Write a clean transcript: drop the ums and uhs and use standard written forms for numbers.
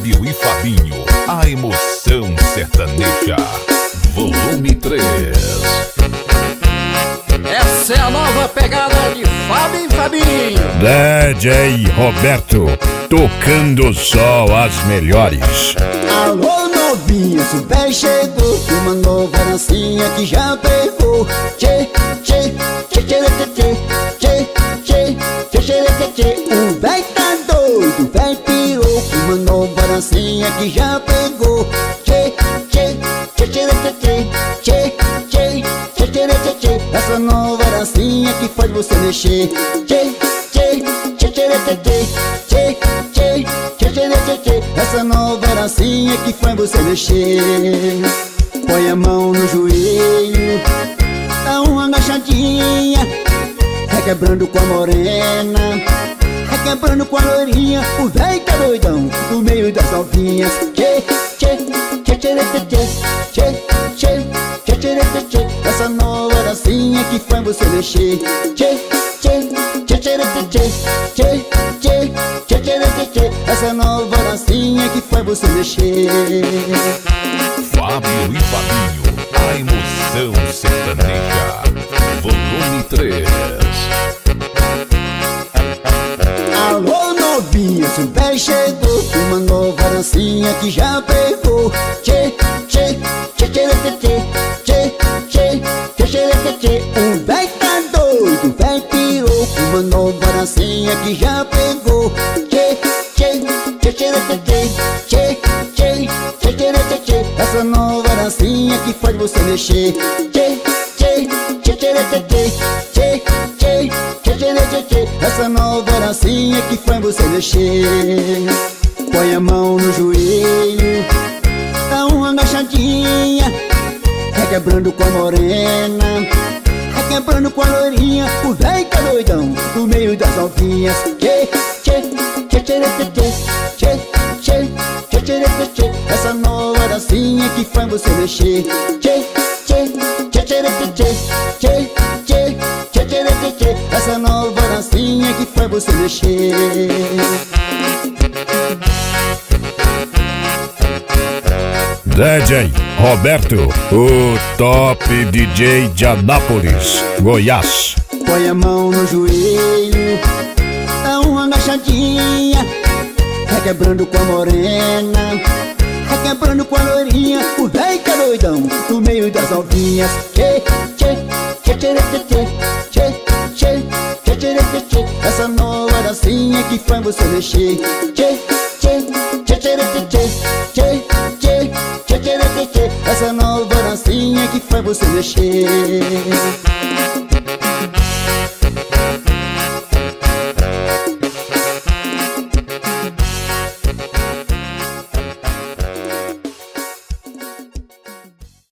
Fábio e Fabinho, a emoção sertaneja, volume 3. Essa é a nova pegada de Fábio e Fabinho. DJ Roberto, tocando só as melhores. Alô novinha, super chegou uma nova dancinha que já pegou. Tchê, tchê, tchê, tchê, tchê, tchê, tchê, tchê, tchê, tchê. O véi tá doido, o véi pirou uma nova dancinha que já pegou. Tchê, tchê, tchê, tchê, tchê, tchê, tchê, tchê, tchê, tchê. Essa nova dancinha que faz você mexer. Tchê, tchê, tchê, tchê, tchê, tchê, tchê, tchê, tchê, tchê. Essa nova dancinha que faz você mexer. Põe a mão no joelho, dá uma agachadinha, requebrando com a morena, requebrando com a loirinha. O véi tá doidão no meio das novinhas. Tchê, tchê, tchê, tchê, tchê, tchê, tchê, tchê, tchê, tchê. Essa nova dancinha que faz você mexer. Tchê, tchê, tchê, tchê, tchê, tchê, tchê, tchê, tchê, tchê. Essa nova dancinha que faz você mexer. Fábio e Fabinho, a emoção sertaneja, volume 3. Alô novinha, super chegou uma nova dancinha que já pegou. Tchê, tchê, tchê, tchê, tchê, tchê, tchê, tchê, tchê, tchê. O véi tá doido, o véi pirou uma nova dancinha que já pegou. Tchê, tchê, tchê, tchê, tchê, tchê, tchê, tchê, tchê, tchê. Essa nova dancinha que faz você mexer. Tchê, tchê, tchê, tchê, tchê, tchê, tchê, tchê, tchê, tchê. Essa nova dancinha que faz você mexer. Põe a mão no joelho, dá uma agachadinha, requebrando com a morena, requebrando com a loirinha. O véi tá doidão no meio das novinhas. Tchê, tchê, tchê, tchê, tchê, tchê, tchê, tchê, tchê, tchê. Essa nova dancinha que faz você mexer. Tchê, tchê, tchê, tchê, tchê, tchê, tchê, tchê, tchê, tchê. Essa nova dancinha que faz você mexer. DJ Roberto, o top DJ de Anápolis, Goiás. Põe a mão no joelho, dá uma agachadinha, requebrando com a morena, requebrando com a loirinha. O véi tá doidão no meio das novinhas. Tchê, tchê, tchê, tchê, tchê, tchê, tchê, tchê, tchê, tchê. Essa nova dancinha que faz você mexer. Tchê, tchê, tchê, tchê, tchê, tchê, tchê, tchê, tchê, tchê. Essa nova dancinha que faz você mexer.